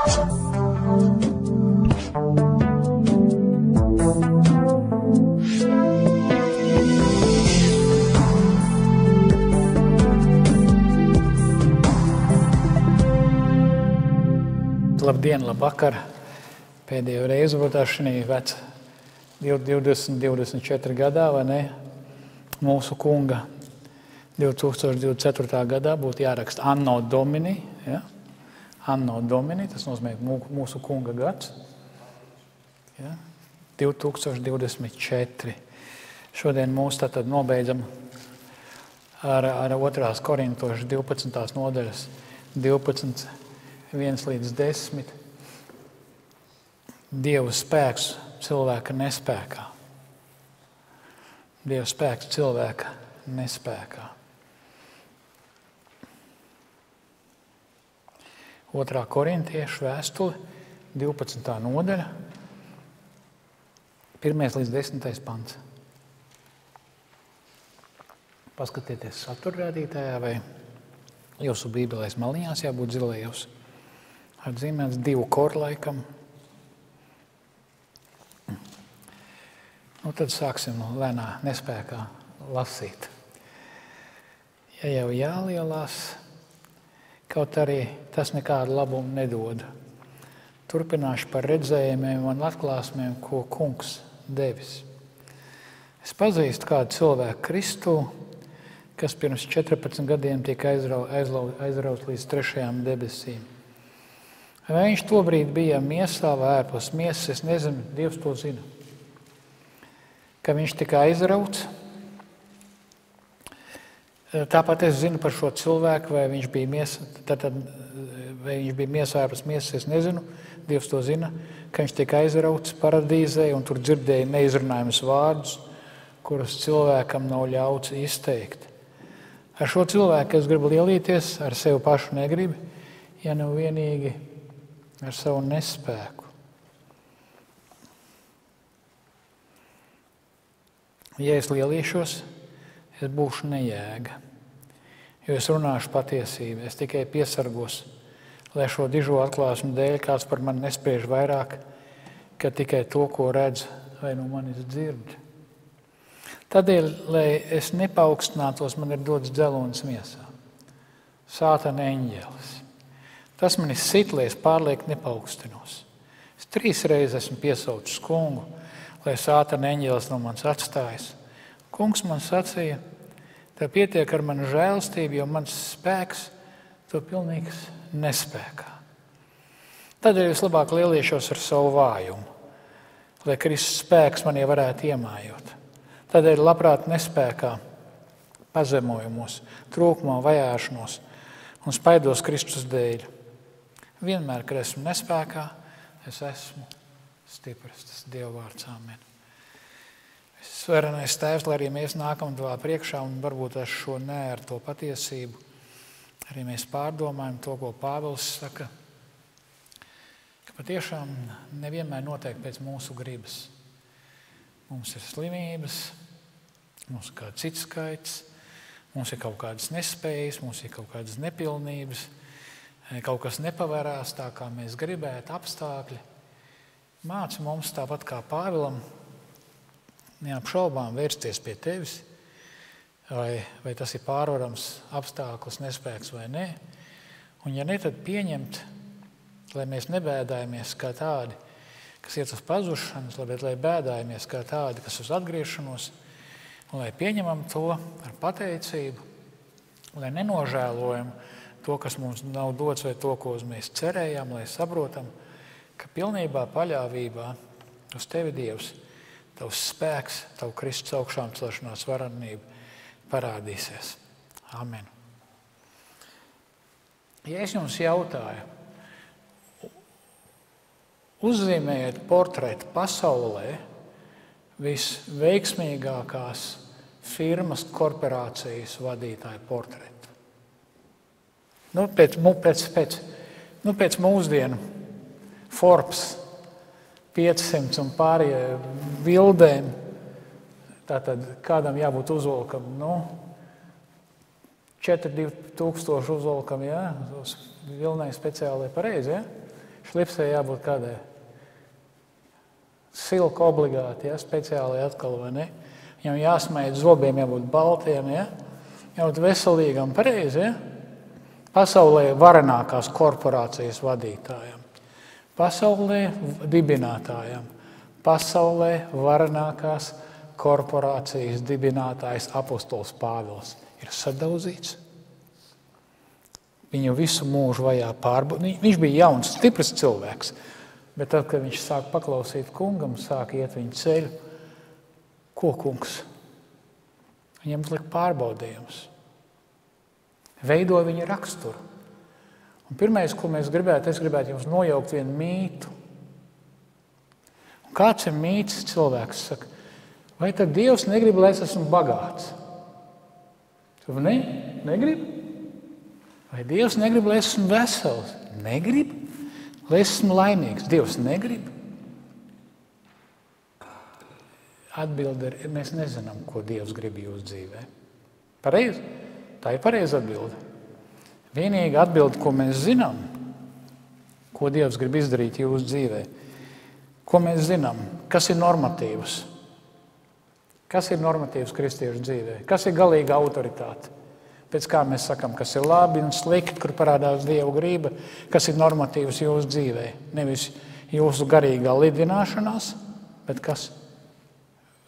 Labdien, labvakar. Pēdējo reizi varbūt šī veca 24 gadā, vai ne? Mūsu kunga 2024. gadā būtu jāraksta Anno Domini. Ja? Anno Domini, tas nozīmē mūsu kunga gads. Ja? 2024. Šodien mūs tātad nobeidzam ar 2. Korintošu 12. nodaļas 12. 1 līdz 10. Dieva spēks cilvēka nespēkā. Dieva spēks cilvēka nespēkā. 2. Korintiešu vēstule, 12. nodaļa, 1 līdz 10. pants. Paskatieties saturrādītājā vai jūsu bībelēs maliņās jābūt zilējos. Atzīmēts 2 kor laikam. Tad sāksim lēnā nespēkā lasīt. Ja jau jālielās, kaut arī tas nekādu labumu nedod. Turpināšu par redzējumiem un atklāsmēm, ko kungs devis. Es pazīstu kādu cilvēku Kristu, kas pirms 14 gadiem tika aizrauts līdz 3. debesīm. Vai viņš tobrīd bija miesā vai ārpus miesas, es nezinu, Dievs to zina. Ka viņš tika aizrauts. Tāpat es zinu par šo cilvēku, vai viņš bija miesā ārpus miesas, es nezinu, Dievs to zina, ka viņš tika aizrauts paradīzē un tur dzirdēja neizrunājumus vārdus, kurus cilvēkam nav ļauts izteikt. Ar šo cilvēku es gribu lielīties, ar sevi pašu negribu, ja nav vienīgi ar savu nespēku. Ja es lielīšos, es būšu nejēga, jo es runāšu patiesību, es tikai piesargos, lai šo dižo atklāsmu dēļ kāds par mani nespriež vairāk, ka tikai to, ko redz vai no manis dzird. Tādēļ, lai es nepaukstinātos, man ir dots dzelonis miesā. Sātana eņģelis. Tas mani sit, lai es pārlieku nepaukstinos. Es 3 reizes esmu piesaucis kungu, lai sātana eņģelis no manis atstājas. Kungs man sacīja, tev pietiek ar manu žēlastību, jo mans spēks to pilnīgs nespēkā. Tādēļ es labāk lielīšos ar savu vājumu, lai Kristus spēks mani varētu iemājot. Tādēļ labprāt nespēkā, pazemojumos, trūkumā, vajāšanos un spaidos Kristus dēļ. Vienmēr, kad esmu nespēkā, es esmu stiprs. Tas Dieva vārds. Amen. Sverenais Tēvs, lai arī mēs nākam Tavā priekšā un varbūt ar šo nē, ar to patiesību, arī mēs pārdomājam to, ko Pāvils saka, ka patiešām nevienmēr notiek pēc mūsu gribas. Mums ir slimības, mums ir kāds cits skaits, mums ir kaut kādas nespējas, mums ir kaut kādas nepilnības, kaut kas nepavērās tā, kā mēs gribētu, apstākļi. Māci mums tāpat kā Pāvilam neapšaubām vērsties pie Tevis, vai tas ir pārvarams apstākļus, nespēks vai nē. Un ja ne, tad pieņemt, lai mēs nebēdājamies kā tādi, kas iet uz pazušanas, bet lai bēdājamies kā tādi, kas uz atgriešanos, un lai pieņemam to ar pateicību, lai nenožēlojam to, kas mums nav dots, vai to, ko mēs cerējām, lai saprotam, ka pilnībā paļāvībā uz Tevi, Dievs, Tavs spēks, Tavu Kristus augšām celšanās varenība parādīsies. Amen. Ja es jums jautāju, uzzīmējiet portretu pasaulē visveiksmīgākās firmas, korporācijas vadītāju portretu. Pēc mūsdienu Forbes 500 un pārējie bildēm, tātad kādam jābūt uzvalkam, 4,000 uzvalkam, uz vilnai speciāli pareizi, šlipsē jābūt kādai silka obligāti, ja, speciāli atkal, vai ne? Viņam jāsmaid zobiem, jābūt baltiem, ja? Jābūt veselīgam, pareizi, ja? Pasaulē varenākās korporācijas vadītājiem, pasaulē dibinātājiem, pasaulē varenākās korporācijas dibinātājs apostols Pāvils ir sadauzīts. Viņu visu mūžu vajā pārbaudīt. Viņš bija jauns, stiprs cilvēks, bet tad, kad viņš sāk paklausīt kungam, sāk iet viņa ceļu, ko kungs? Viņam uzlika pārbaudījums. Veidoja viņa raksturu. Un pirmais, ko es gribētu jums nojaukt vienu mītu. Un kāds ir mīts? Cilvēks saka, vai tad Dievs negrib, lai es esmu bagāts? Ne? Negrib? Vai Dievs negrib, lai es esmu vesels? Negrib? Lai es esmu laimīgs? Dievs negrib? Atbilde ir, mēs nezinām, ko Dievs grib jūsu dzīvē. Pareizi? Tā ir pareiza atbilde. Vienīga atbilde, ko mēs zinām, ko Dievs grib izdarīt jūsu dzīvē. Ko mēs zinām? Kas ir normatīvs? Kas ir normatīvs kristiešu dzīvē? Kas ir galīga autoritāte? Pēc kā mēs sakam, kas ir labi un slikti, kur parādās Dieva grība, kas ir normatīvs jūsu dzīvē. Nevis jūsu garīgā lidināšanās, bet kas?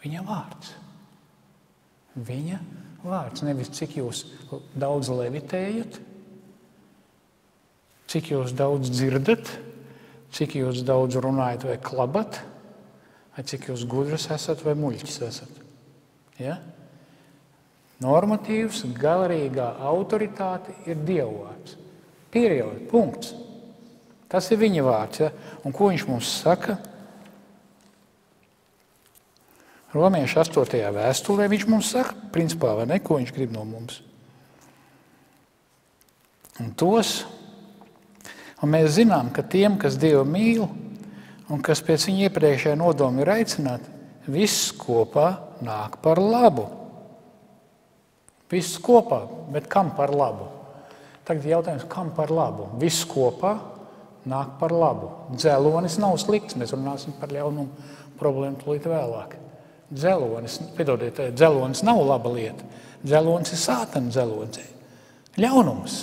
Viņa vārds. Viņa vārds. Nevis cik jūs daudz levitējat, cik jūs daudz dzirdat, cik jūs daudz runājat vai klabat, vai cik jūs gudrs esat vai muļķis esat. Ja? Normatīvs, garīgā autoritāte ir Dieva vārds. Period, punkts. Tas ir viņa vārds. Ja? Un ko viņš mums saka? Romiešu 8. vēstulē viņš mums saka, principā, vai ne, ko viņš grib no mums. Un mēs zinām, ka tiem, kas Dievu mīl un kas pēc viņa iepriekšējā nodoma ir aicināti, viss kopā nāk par labu. Viss kopā, bet kam par labu? Tagad jautājums, kam par labu? Viss kopā nāk par labu. Dzelonis nav slikts, mēs runāsim par ļaunumu problēmu tūlīt vēlāk. Dzelonis nav laba lieta. Dzelonis ir sātana dzelonis. Ļaunums.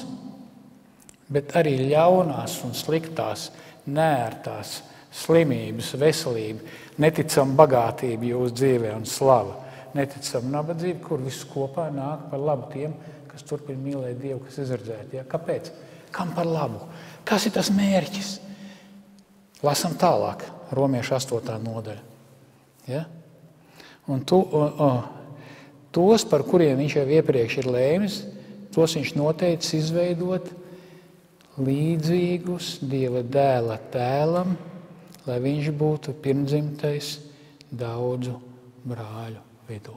Bet arī ļaunās un sliktās, nērtās slimības, veselība, neticama bagātība jūsu dzīvē un slava. Neticama nabadzība, kur viss kopā nāk par labu tiem, kas turpina mīlēt Dievu, kas izredzēti. Ja? Kāpēc? Kam par labu? Kas ir tas mērķis? Lasam tālāk, Romiešu 8. nodaļa. Ja? Un tos, par kuriem viņš jau iepriekš ir lēmis, tos viņš noteicis izveidot līdzīgus Dieva dēla tēlam, lai viņš būtu pirmdzimtais daudzu brāļu vidū.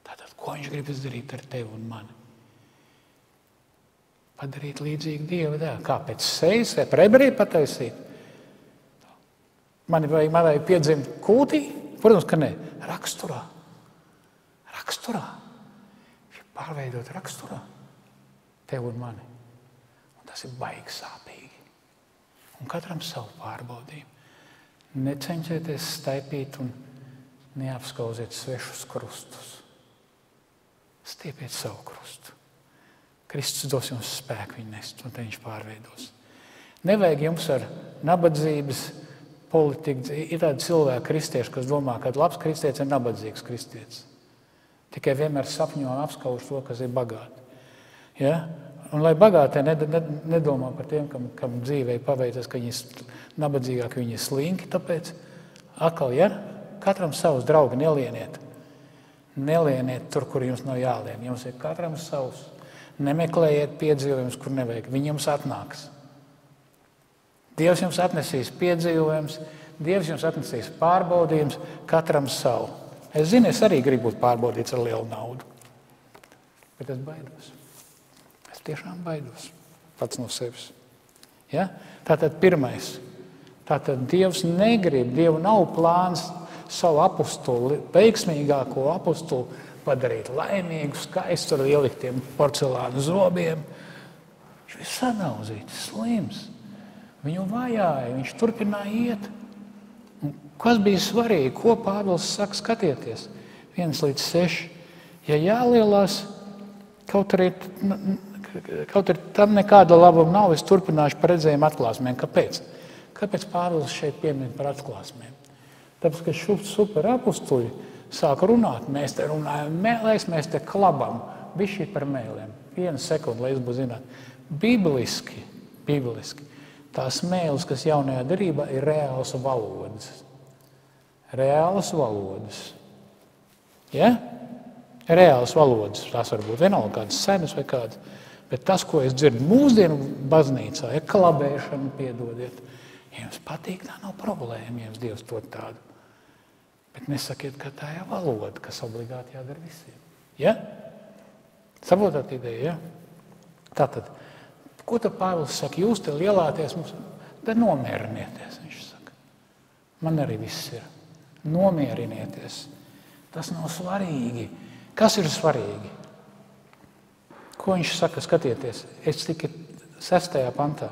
Tātad, ko viņš grib izdarīt ar tevi un mani? Padarīt līdzīgu Dieva dēlu. Kā pēc sejas, vai par ebreju pataisīt? Mani vajag piedzimt kūtī? Protams, ka ne. Raksturā. Raksturā. Pārveidot raksturā. Tev un mani. Un tas ir baigi sāpīgi. Un katram savu pārbaudījumu. Necenšieties staipīt un neapskauziet svešus krustus. Stiepiet savu krustu. Kristus dos jums spēku viņu nest, un te viņš pārveidos. Nevajag jums ar nabadzības politiku. Ir tādi cilvēki, kristieši, kas domā, ka labs kristietis ir nabadzīgs kristietis. Tikai vienmēr sapņo un apskauž to, kas ir bagāti. Ja? Un lai bagātie nedomā par tiem, kam dzīvē paveicies, ka viņi ir nabadzīgāki, viņi ir slinki, tāpēc atkal, ja? Katram savus draugi nelieniet. Nelieniet tur, kur jums nav jālien. Jums ir katram savs. Nemeklējiet piedzīvojumus, kur nevajag. Viņi jums atnāks. Dievs jums atnesīs piedzīvojumus, Dievs jums atnesīs pārbaudījumus, katram savu. Es zinu, es arī gribu būt pārbaudīts ar lielu naudu. Bet es baidos. Es tiešām baidos. Pats no sevis. Ja? Tātad pirmais. Tātad Dievs negrib, Dievu nav plāns savu apostuli, veiksmīgāko apostuli padarīt laimīgu, skaistu ar ieliktiem porcelāna zobiem. Viņš ir sanauzīts, slims. Viņu vajāja, viņš turpināja iet. Un kas bija svarīgi? Ko Pāvils saka, skatieties? 1-6. Ja jālielās, kaut arī tam nekāda labuma nav, es turpināšu par redzējumu atklāsmēm. Kāpēc? Kāpēc Pāvils šeit piemin par atklāsmēm? Tāpēc, ka super apustuļi sāk runāt, mēs te runājam mēlēs, mēs te klabam. Bišķi par mēlēm. 1 sekundi, lai es būtu zināt. Bibliski. Tās mēles, kas jaunajā derībā, ir reālas valodas. Reālas valodas. Ja? Reālas valodas. Tās var būt vienalga kādas senas vai kādas. Bet tas, ko es dzirdu mūsdienu baznīcā, ir klabēšana, piedodiet. Ja jums patīk, tā nav problēma, ja jums Dievs dod tādu. Bet nesakiet, ka tā ir valoda, kas obligāti jādara visiem. Ja? Saprotat ideju, ja? Tātad, ko tad Pāvils saka? Jūs te lielāties mums, tad nomierinieties, viņš saka. Man arī viss ir. Nomierinieties. Tas nav svarīgi. Kas ir svarīgi? Ko viņš saka? Skatieties, es tikai 6. pantā.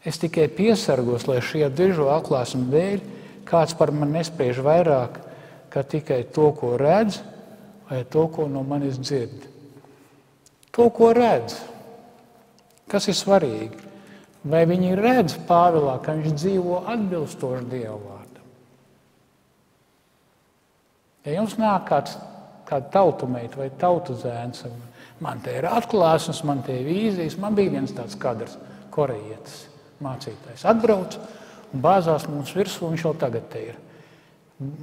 Es tikai piesargos, lai šie dižo atklāsmu dēļ kāds par mani nespriež vairāk, kā tikai to, ko redz, vai to, ko no manis dzird. To, ko redz. Kas ir svarīgi? Vai viņi redz Pāvilā, ka viņš dzīvo atbilstoši Dieva vārdam? Ja jums nāk kāda tautumeita vai tautuzēns, man te ir atklāsmes, man te ir vīzijas, man bija viens tāds kadrs, korejietis, mācītājs. Atbrauc un bāzās mums virsū, viņš jau tagad te ir.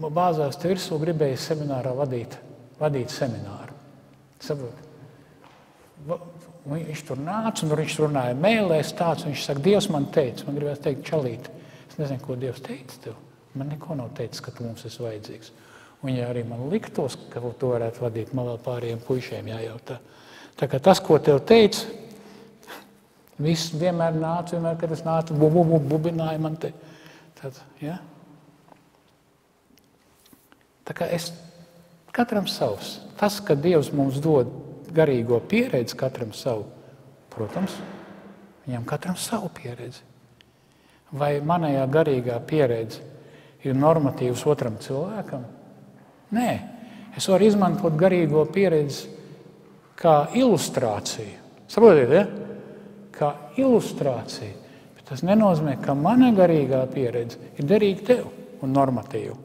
Bāzās te virsū gribēja seminārā vadīt semināru. Saprot? Viņš tur nāca un viņš runāja mēlēs tāds, viņš saka, Dievs man teica, man gribēs teikt čalīt. Es nezinu, ko Dievs teica tev. Man neko nav teicis, ka tu mums esi vajadzīgs. Un ja arī man liktos, ka tu varētu vadīt, man vēl pārējiem puišiem jājautā. Tā kā tas, ko tev teica, viss vienmēr nāca, kad es nācu, bubināja man te. Tad, ja? Tā kā katram savs. Tas, ka Dievs mums dod garīgo pieredzi, katram savu, protams, viņam katram savu pieredzi. Vai manējā garīgā pieredze ir normatīvs otram cilvēkam? Nē. Es varu izmantot garīgo pieredzi kā ilustrāciju. Saprotiet, ja? Kā ilustrāciju. Bet tas nenozīmē, ka mana garīgā pieredze ir derīga tev un normatīva.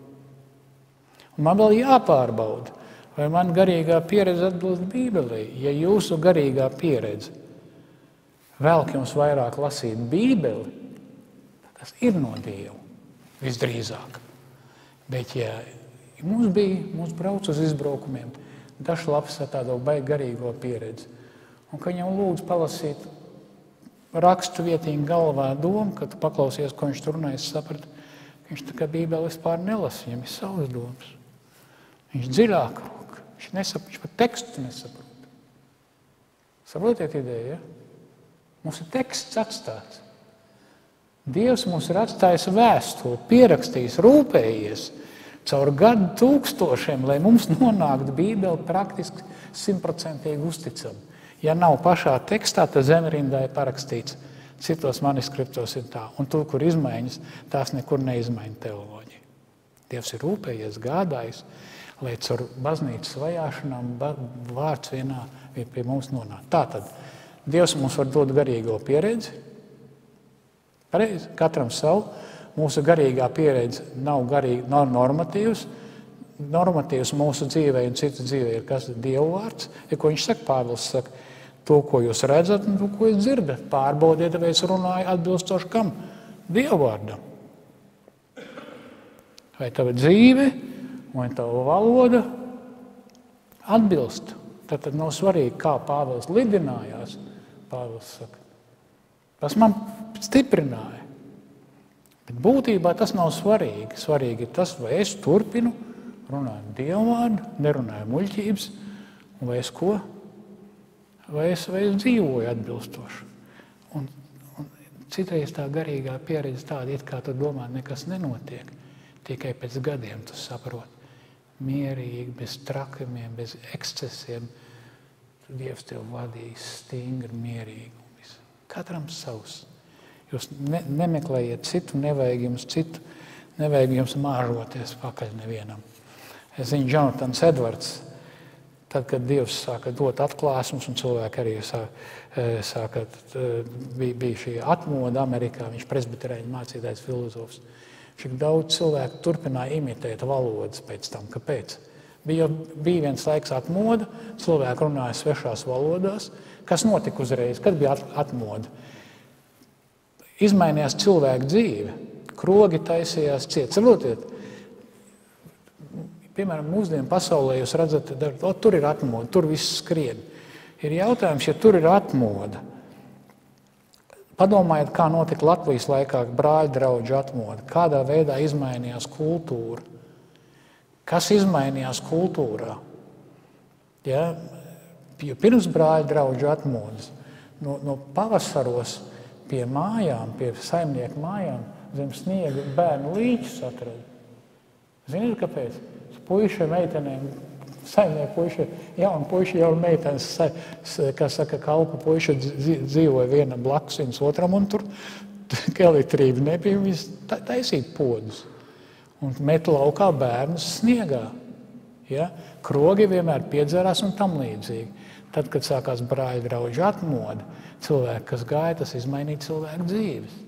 Un man vēl jāpārbauda, vai man garīgā pieredze atbilst Bībelei. Ja jūsu garīgā pieredze velk jums vairāk lasīt Bībeli, tas ir no Dieva, visdrīzāk. Bet ja mums brauc uz izbraukumiem, dažs labs ar tādu baigi garīgo pieredzi, un ka viņam lūdzu palasīt rakstu vietiņu galvā domu, kad tu paklausies, ko viņš tur runāja, es sapratu, ka viņš tā kā Bībeli vispār nelasa, viņam ir savas domas. Viņš dziļāk rūk, viņš pat tekstu nesaprot. Saprotiet ideju, ja? Mums ir teksts atstāts. Dievs mums ir atstājis vēstuli, pierakstījis, rūpējies caur gadu tūkstošiem, lai mums nonāktu Bībeli praktiski 100% uzticami. Ja nav pašā tekstā, tad zemrindā ir parakstīts. Citos manuskriptos ir tā. Un tur, kur izmaiņas, tās nekur neizmaiņa teoloģiju. Dievs ir rūpējies, gādājis, lai caur baznīcas vajāšanām vārds vienā pie mums nonāk. Tātad Dievs mums var dot garīgo pieredzi. Pareizi, katram savu. Mūsu garīgā pieredze nav normatīvs. Normatīvs mūsu dzīvē un citu dzīvē ir kas? Dieva vārds. Ja, ko viņš saka? Pāvils saka, to, ko jūs redzat un to, ko jūs dzirdat. Pārbaudiet, vai es runāju atbilstoši kam? Dieva vārdam. Vai tava dzīve vai tava valoda atbilst? Tad nav svarīgi, kā Pāvils lidinājās. Pāvils saka, tas man stiprināja. Bet būtībā tas nav svarīgi. Svarīgi ir tas, vai es turpinu runāt Dievu vārdu, nerunāju muļķības, un vai es ko? Vai es dzīvoju atbilstoši. Un citreiz tā garīgā pieredze tāda, it kā tu domā, nekas nenotiek. Tikai pēc gadiem tu saproti. Mierīgi, bez trakumiem, bez ekscesiem. Dievs tev vadīs stingri, mierīgi. Katram savs. Jūs nemeklējiet citu, nevajag jums māžoties pakaļ nevienam. Es zinu, Jonatans Edvards, tad, kad Dievs sāka dot atklāsmes, un cilvēki arī bija šī atmoda Amerikā, viņš presbiterēņu mācītājs filozofs. Šik daudz cilvēku turpināja imitēt valodas pēc tam. Kāpēc? Bija viens laiks atmoda, cilvēki runāja svešās valodās. Kas notika uzreiz? Kad bija atmoda? Izmainījās cilvēku dzīve. Krogi taisījās ciet. Saprotiet? Piemēram, mūsdienu pasaulē jūs redzat, tur ir atmoda, tur viss skrien. Ir jautājums, ja tur ir atmoda. Padomājiet, kā notika Latvijas laikā brāļu draugu atmoda. Kādā veidā izmainījās kultūra. Kas izmainījās kultūrā? Ja? Jo pirms brāļu draugu atmodas, no pavasaros pie mājām, pie saimnieku mājām, zem sniega bērnu līķus atrada. Ziniet, kāpēc? Puiši meitenēm, saimnieku puiši, jauni puiši, jauni meitenes, kā saka, kalpa puiši dzīvoja viena blakus viens otram, un tur elektrība nebija, viņas taisīt podus. Un met laukā bērnus sniegā. Ja? Krogi vienmēr piedzerās un tam līdzīgi. Tad, kad sākās brāļu draugu atmoda, cilvēki, kas gāja, tas izmainīja cilvēku dzīves.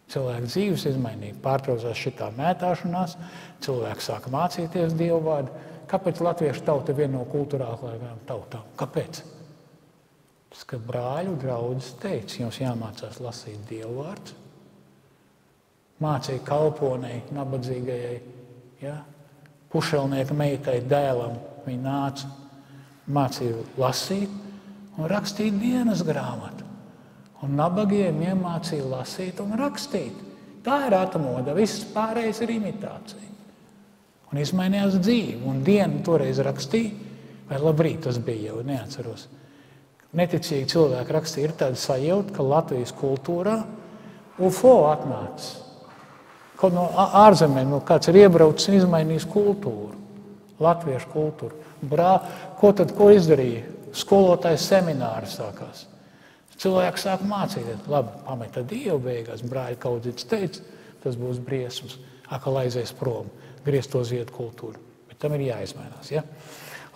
Cilvēku dzīves izmainīja. Pārtraucās šitā mētāšanās, cilvēki sāka mācīties Dievu vārdu. Kāpēc latviešu tauta ir viena no kulturālākajām tautām? Kāpēc? Tas, ka brāļu draudzes teica, jums jāmācās lasīt Dievu vārdu. Mācīja kalponei, nabadzīgajai, ja? Pušelnieka meitai, dēlam. Viņa nāca, mācīja lasīt un rakstīt dienas grāmatu. Un nabagiem iemācīja lasīt un rakstīt. Tā ir atmoda, viss pārējais ir imitācija. Un izmainījās dzīve. Un dienu toreiz rakstīja, vai labrīt tas bija jau, neatceros. Neticīgi cilvēki rakstīja, ir tāda sajūta, ka Latvijas kultūrā UFO atnācis. Kaut no ārzemēm kāds ir iebraucis un izmainījis kultūru, latviešu kultūru. Ko izdarīja? Skolotājs semināri sākās. Cilvēki sāk mācīties. Labi, pameta Dievu beigās. Brāļi Kaudzītis teica, tas būs briesmas. Akal aizies prom, griezt to ziedu kultūru. Bet tam ir jāizmainās. Ja?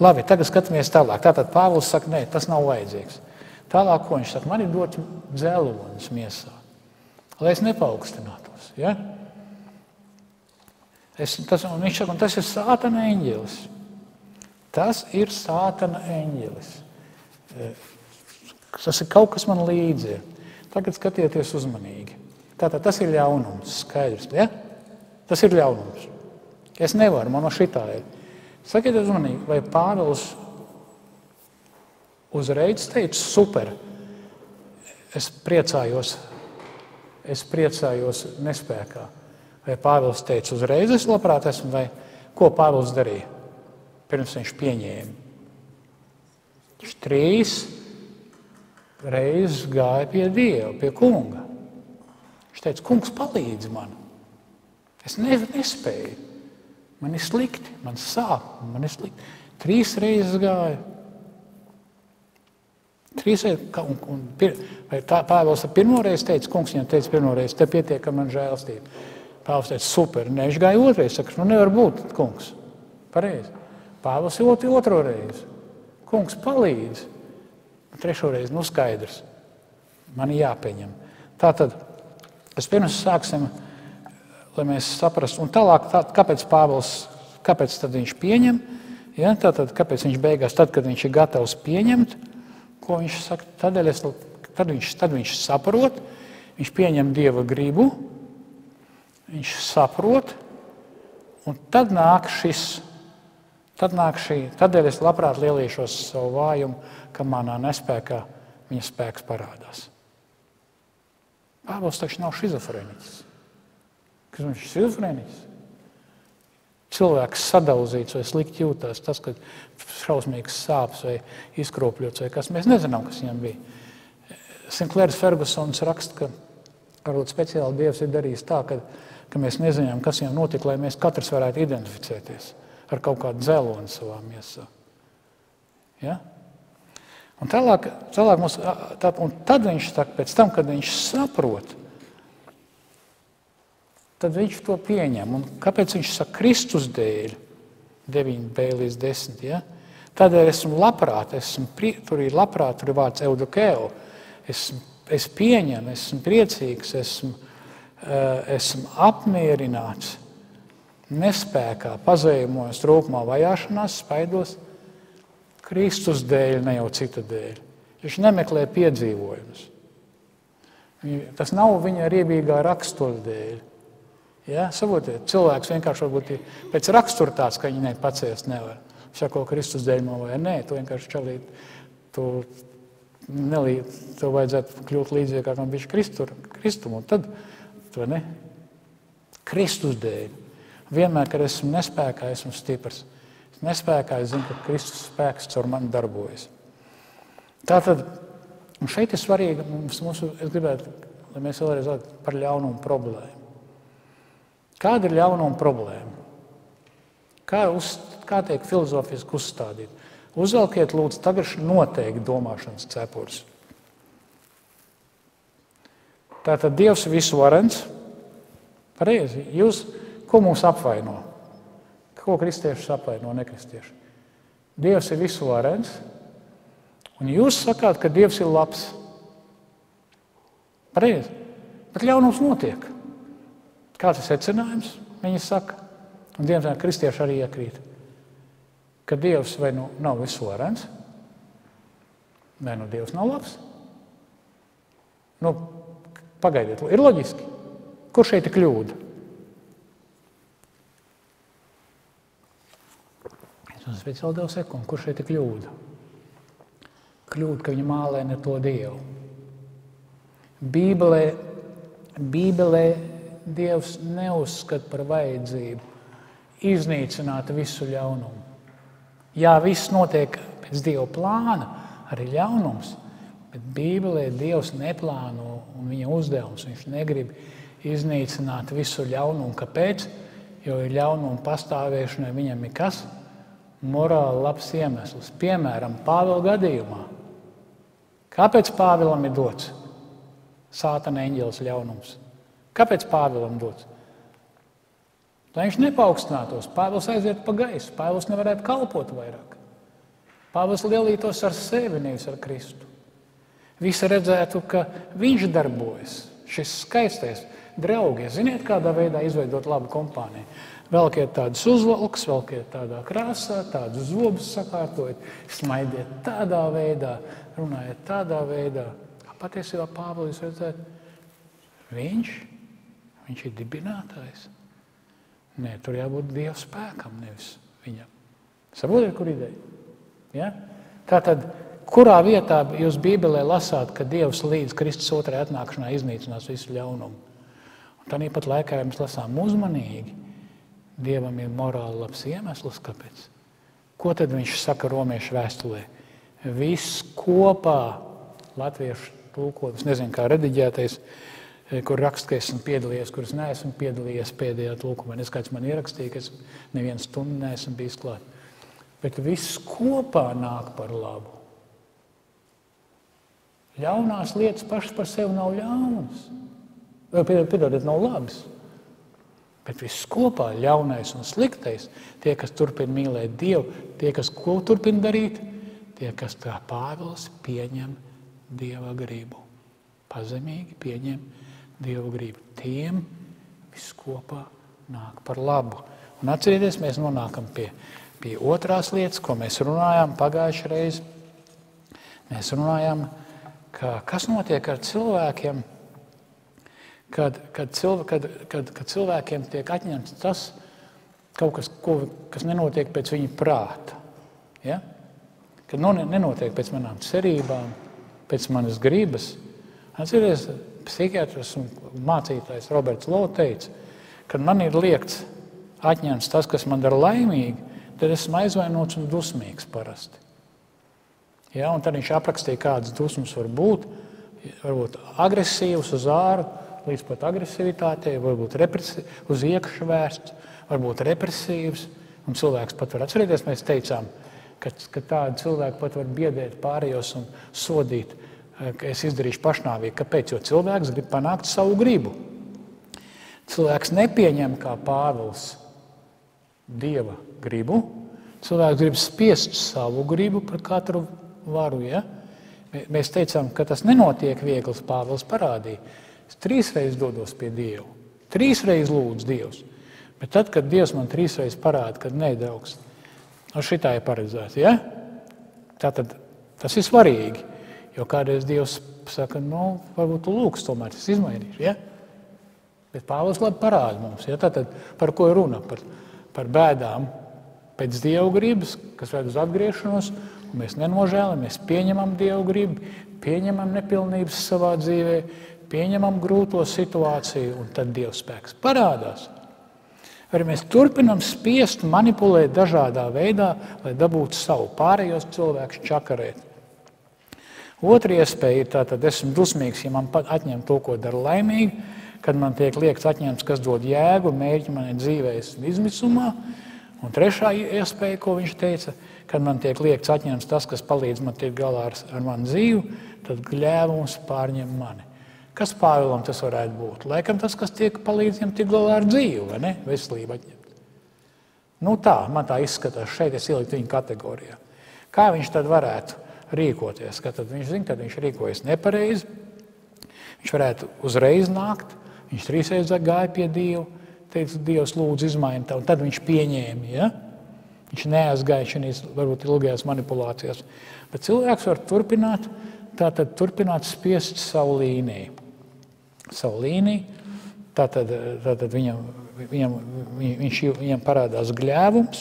Labi, tagad skatāmies tālāk. Tātad Pāvils saka, nē, tas nav vajadzīgs. Tālāk, ko viņš saka, man ir dots dzelonis miesā, lai es nepaukstinātos. Ja? Viņš saka, tas ir Sātana eņģelis. Tas ir Sātana eņģelis. Tas ir kaut kas man līdzi. Tagad skatieties uzmanīgi. Tātad tas ir ļaunums, skaidrs. Ja? Tas ir ļaunums. Es nevaru, man no šitā ir. Sakiet uzmanīgi, vai Pāvils uzreiz teica, super, es priecājos nespēkā. Vai Pāvils teica uzreiz, es labprāt esmu, vai ko Pāvils darīja? Pirms viņš pieņēma. Viņš 3 reizes gāja pie Dieva, pie kunga. Viņš teica, kungs palīdz man. Es nespēju. Man ir slikti, man sāp, man ir slikti. 3 reizes gāja. 3 reizes. Vai Pāvils pirmoreiz teica, kungs viņam teica pirmoreiz, te pietiek, ka man žēlstība. Pāvils teica, super, ne, viņš gāja otrais, saka, nevar būt, kungs. Pareizi. Pāvils ir otro reizi. Kungs palīdz. 3. reizi, skaidrs. Man ir jāpieņem. Tātad, vispirms sāksim, lai mēs saprastu. Un tālāk, kāpēc Pāvils, kāpēc tad viņš pieņem? Ja? Tātad, kāpēc viņš beigās, tad, kad viņš ir gatavs pieņemt, ko viņš saka, tad viņš saprot, viņš pieņem Dieva gribu, viņš saprot, un tad nāk tādēļ es labprāt lielīšos savu vājumu, ka manā nespēkā viņa spēks parādās. Pāvils taču nav šizofrēniķis. Kas viņš ir šizofrēniķis? Cilvēks sadauzīts vai slikti jūtās, tas, kad šausmīgs sāpes vai izkropļots vai kas. Mēs nezinām, kas viņam bija. Sinklērs Fergusons raksta, ka varbūt speciāli Dievs ir darījis tā, ka mēs nezinām, kas viņam notika, lai mēs katrs varētu identificēties ar kaut kādu dzeloni savā miesā. Ja? Un tālāk un tad viņš saka, pēc tam, kad viņš saprot, tad viņš to pieņem. Un kāpēc viņš saka Kristus dēļ? 9b līdz 10. Ja? Tādēļ esmu labprāt, tur ir labprāt, tur ir vārds eudokeo. Es pieņemu, esmu priecīgs, esmu apmierināts, nespēkā, pazemojos, trūkumā, vajāšanās, spaidos, Kristus dēļ, ne jau cita dēļ. Viņš nemeklē piedzīvojumus. Tas nav viņa riebīgā rakstura dēļ. Ja? Saprotiet, cilvēks vienkārši varbūt ir pēc rakstura tāds, ka viņi pacēst nevar. Sako, Kristus dēļ man vai nē, tu vienkārši čalīt, tu vajadzētu kļūt līdzīgākam viņš Kristumu, un tad, to ne, Kristus dēļ. Vienmēr, kad esmu nespēkā, esmu stiprs. Nespēkā, es zinu, ka Kristus spēks caur mani darbojas. Tātad, un šeit ir svarīgi, es gribētu, lai mēs vēlreiz par ļaunumu problēmu. Kāda ir ļaunuma problēma? Kā tiek filozofiski uzstādīt? Uzvelkiet, lūdzu, tagad noteikti domāšanas cepures. Tātad Dievs ir visvarens. Pareizi. Ko mūs apvaino? Ko kristiešus apvaino, nekristieši? Dievs ir visvarens. Un jūs sakāt, ka Dievs ir labs. Pareizi. Bet ļaunums notiek. Kāds ir secinājums? Viņi saka, un diemžēl kristieši arī iekrīt, ka Dievs vai nu nav visvarens, vai nu Dievs nav labs. Pagaidiet, ir loģiski. Kur šeit ir kļūda? Es speciāli devu sekundi, kur šeit ir kļūda? Kļūda, ka viņi mālē ne to Dievu. Bībelē Dievs neuzskata par vajadzību iznīcināt visu ļaunumu. Jā, viss notiek pēc Dieva plāna, arī ļaunums, bet Bībelē Dievs neplāno un viņa uzdevums. Viņš negrib iznīcināt visu ļaunumu. Kāpēc? Jo ir ļaunuma pastāvēšanai viņam ir kas? Morāli labs iemesls. Piemēram, Pāvila gadījumā. Kāpēc Pāvilam ir dots Sātana eņģelis ļaunums? Kāpēc Pāvilam dots? Lai viņš nepaukstinātos, Pāvils aiziet pa gaisu, Pāvils nevarētu kalpot vairāk. Pāvils lielītos ar sevi, nevis ar Kristu. Visi redzētu, ka viņš darbojas, šis skaistais draugi. Ziniet, kādā veidā izveidot labu kompāniju? Velkiet tādus uzvalkus, velkiet tādā krāsā, tādus zobus sakārtojiet, smaidiet tādā veidā, runājiet tādā veidā. Patiesībā Pāvils redzēt, viņš ir dibinātājs. Nē, tur jābūt Dieva spēkam, nevis viņam. Saprotiet, kur ideja? Ja? Tātad, kurā vietā jūs Bībelē lasāt, ka Dievs līdz Kristus otrajai atnākšanai iznīcinās visu ļaunumu? Un tāpat laikā mēs lasām uzmanīgi. Dievam ir morāli labs iemesls, kāpēc? Ko tad viņš saka Romiešu vēstulē? Viss kopā, latviešu tulkojums, nezinu, kā rediģētais, kur raksta, ka esmu piedalījies, kuras neesmu piedalījies pēdējā tulkumā. Es kāds man ierakstīja, ka es nevienu stundu neesmu bijis klāt. Bet viss kopā nāk par labu. Ļaunās lietas pašas par sevi nav ļaunas. Piedodiet, nav labas. Bet viss kopā, ļaunais un sliktais, tie, kas turpina mīlēt Dievu, tie, kas ko turpina darīt, tie, kas kā Pāvils pieņem Dieva gribu. Pazemīgi pieņem Dieva gribu. Tiem viss kopā nāk par labu. Un atcerieties, mēs nonākam pie otrās lietas, ko mēs runājām pagājušajā reizē. Mēs runājām, kas notiek ar cilvēkiem, kad cilvēkiem tiek atņemts tas kaut kas, kas nenotiek pēc viņa prāta. Ja? Kad nenotiek pēc manām cerībām, pēc manas gribas. Atcerieties, psihiatrs un mācītājs Roberts Lo teica, kad man ir liekts atņemts tas, kas man dara laimīgi, tad esmu aizvainots un dusmīgs parasti. Ja? Un tad viņš aprakstīja, kādas dusmas var būt, varbūt agresīvas uz āru, līdz pat agresivitātei, varbūt uz iekšu vērsts, varbūt represīvs. Un cilvēks pat var atcerēties, mēs teicām, ka tādi cilvēki pat var biedēt pārējos un sodīt, ka es izdarīšu pašnāvību. Kāpēc? Jo cilvēks grib panākt savu gribu. Cilvēks nepieņem kā Pāvils Dieva gribu. Cilvēks grib spiest savu gribu par katru varu. Ja? Mēs teicām, ka tas nenotiek viegli, Pāvils parādīja. Es 3 reizes dodos pie Dievu. 3 reizes lūdzu Dievs. Bet tad, kad Dievs man 3 reizes parāda, kad nedraugs, šitā ir paredzēts. Ja? Tātad tas ir svarīgi. Jo kādreiz Dievs saka, varbūt tu lūgs tomēr, es izmainīšu. Ja? Bet Pāvils labi parāda mums. Ja? Tātad par ko ir runa? Par bēdām pēc Dieva gribas, kas ved uz atgriešanos, un mēs nenožēlam, mēs pieņemam Dieva gribu, pieņemam nepilnības savā dzīvē, pieņemam grūto situāciju, un tad Dieva spēks parādās. Arī mēs turpinam spiest, manipulēt dažādā veidā, lai dabūtu savu pārējos cilvēkus čakarēt. Otra iespēja ir tātad, esmu dusmīgs, ja man atņem to, ko dara laimīgi, kad man tiek liekts atņemts, kas dod jēgu, mērķi manai dzīvē izmisumā. Un trešā iespēja, ko viņš teica, kad man tiek liekts atņemts tas, kas palīdz man tiek galā ar manu dzīvi, tad gļēvums pārņem mani. Kas Pāvilam tas varētu būt? Laikam tas, kas palīdz viņam tiek galā ar dzīvi, vai ne? Veselību atņemt. Tā, man tā izskatās. Šeit es ieliku viņu kategorijā. Kā viņš tad varētu rīkoties? Tad viņš zina, kad viņš rīkojas nepareizi. Viņš varētu uzreiz nākt. Viņš 3 reizes gāja pie Dieva, teica, Dievs lūdzu izmaini tavu, un tad viņš pieņēma. Ja? Viņš neaizgāja šīs varbūt ilgajās manipulācijās. Bet cilvēks var turpināt spiest savu līniju. Tātad viņam parādās gļēvums.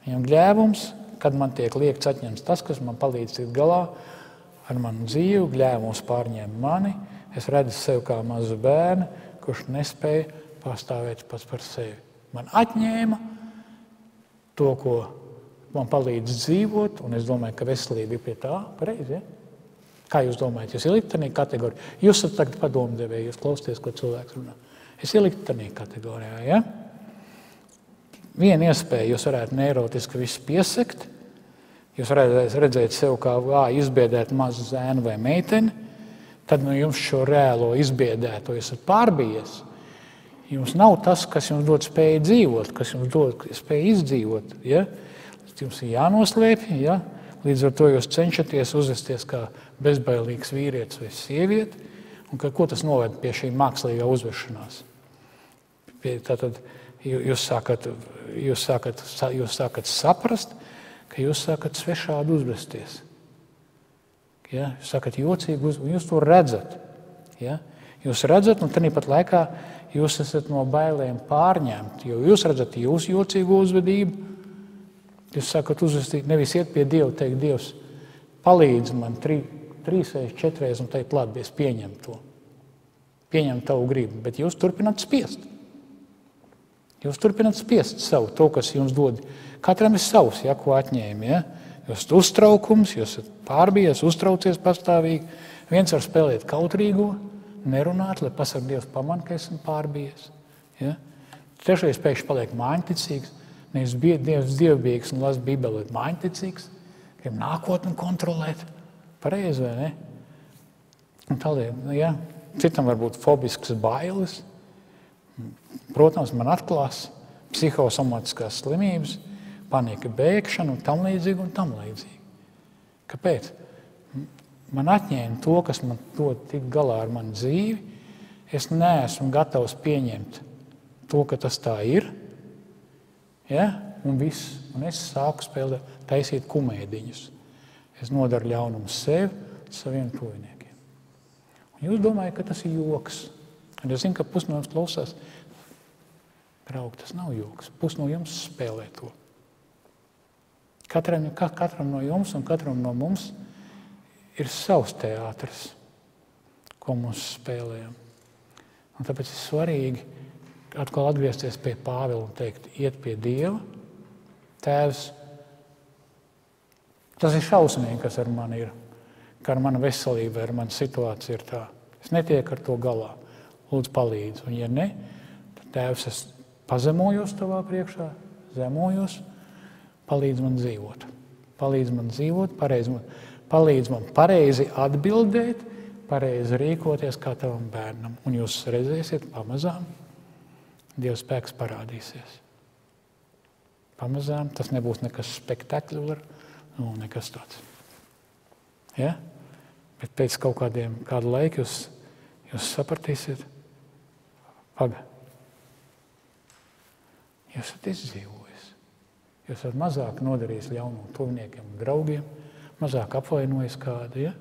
Viņam gļēvums, kad man tiek liekts atņemts tas, kas man palīdz tikt galā ar manu dzīvi, gļēvums pārņem mani. Es redzu sevi kā mazu bērnu, kurš nespēja pastāvēt pats par sevi. Man atņēma to, ko man palīdz dzīvot, un es domāju, ka veselība ir pie tā pareizi. Ja? Kā jūs domājat? Jūs ielikt tādā kategorijā? Jūs esat tagad padomdevēji, jūs klausieties, ko cilvēks runā. Es ielikt tādā kategorijā. Ja? Viena iespēja, jūs varētu neirotiski visu piesekt. Jūs varētu redzēt sev kā izbiedēt mazu zēnu vai meiteni. Tad jums šo reālo izbiedēto esat pārbijies. Jums nav tas, kas jums dod spēju dzīvot, kas jums dod spēju izdzīvot. Ja? Jums ir jānoslēpj, ja? Līdz ar to jūs cenšaties uzvesties kā bezbailīgs vīrietis vai sieviete, un ko tas noved pie šī mākslīgā uzvešanās. Tātad jūs sākat saprast, ka jūs sākat svešādi uzvesties. Ja? Jūs sakat jocīgi, un jūs to redzat. Ja? Jūs redzat, un tāpat laikā jūs esat no bailēm pārņemti, jo jūs redzat jūsu jocīgo uzvedību. Jūs sakat uzvestīt, nevis iet pie Dieva, teikt, Dievs, palīdz man 3 reizes, 4 reizes, un teikt, labi, es pieņemu to. Pieņemu tavu gribu, bet jūs turpināt spiest. Jūs turpināt spiest savu, to, kas jums dod. Katram ir savs, ja, ko atņēma, ja? Jūs esat uztraukums, jūs esat pārbijies, uztraucies pastāvīgi. Viens var spēlēt kautrīgo, nerunāt, lai pasaka Dievs paman, ka esmu pārbijies. Ja? Trešais pēkšņi paliek māņticīgs, nevis Dievs dievbijīgs un las Bībeli, bet māņticīgs, grib nākotni kontrolēt. Pareizi, vai ne? Un tādēļ, ja? Citam var būt fobisks bailes. Protams, man atklās psihosomatiskās slimības, panika bēgšana un tam līdzīgi. Kāpēc? Man atņēma to, kas man dod tik galā ar manu dzīvi. Es neesmu gatavs pieņemt to, ka tas tā ir. Ja? Un viss. Un es sāku taisīt kumēdiņus. Es nodaru ļaunumu sev, saviem tuviniekiem. Un jūs domājat, ka tas ir joks. Un es zinu, ka pus no jums klausās. Draugi, tas nav joks. Pus no jums spēlē to. Katram no jums un katram no mums ir savs teātris, ko mums spēlējam. Un tāpēc ir svarīgi atkal atgriezties pie Pāvila un teikt, iet pie Dieva. Tēvs, tas ir šausmīgi, kas ar mani ir, ka ar manu veselību, ar manu situāciju ir tā. Es netieku ar to galā. Lūdzu, palīdzi. Un ja ne, tad Tēvs, es pazemojos tavā priekšā, zemojos, palīdz man dzīvot. Palīdz man dzīvot, palīdz man pareizi atbildēt, pareizi rīkoties kā tavam bērnam. Un jūs redzēsiet pamazām, Dieva spēks parādīsies. Pamazām tas nebūs nekas spektakulārs, nekas tāds. Ja? Bet pēc kādu laiku jūs sapratīsiet, jūs esat izdzīvojis. Jūs esat mazāk nodarījis ļaunumu tuviniekiem un draugiem, mazāk apvainojis kādu. Ja?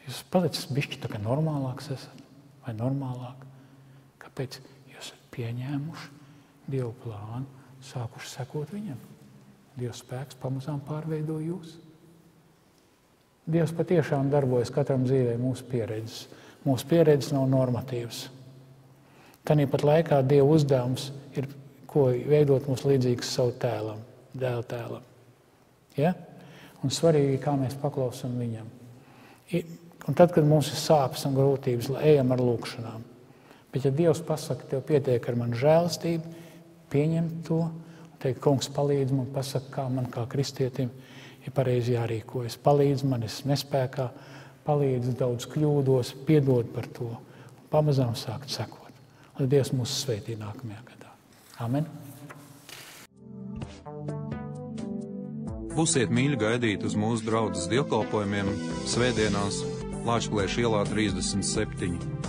Jūs palicis bišķi tā kā normālāks esat, vai normālāk. Kāpēc? Jūs esat pieņēmuši Dievu plānu, sākuši sekot viņam. Dieva spēks pamazām pārveido jūs. Dievs patiešām darbojas katram dzīvē mūsu pieredzes. Mūsu pieredzes nav normatīvas. Tāpat laikā Dieva uzdevums ir, ko veidot mums līdzīgs savu tēlam, dēla tēlam. Ja? Un svarīgi, kā mēs paklausam viņam. Un tad, kad mums ir sāpes un grūtības, lai ejam ar lūkšanām. Bet ja Dievs pasaka, tev pietiek ar manu žēlastību, pieņem to, teikt, kungs palīdz man, pasaka, kā man kā kristietim ir pareizi jārīkojas. Palīdz man, es nespēkā, palīdz daudz kļūdos, piedod par to. Pamazām sākt sekot. Lai Dievs mūs sveitī nākamajā gadā. Amen. Būsiet mīļi gaidīt uz mūsu draudzes dievkalpojumiem svētdienās Lāčplēša ielā 37.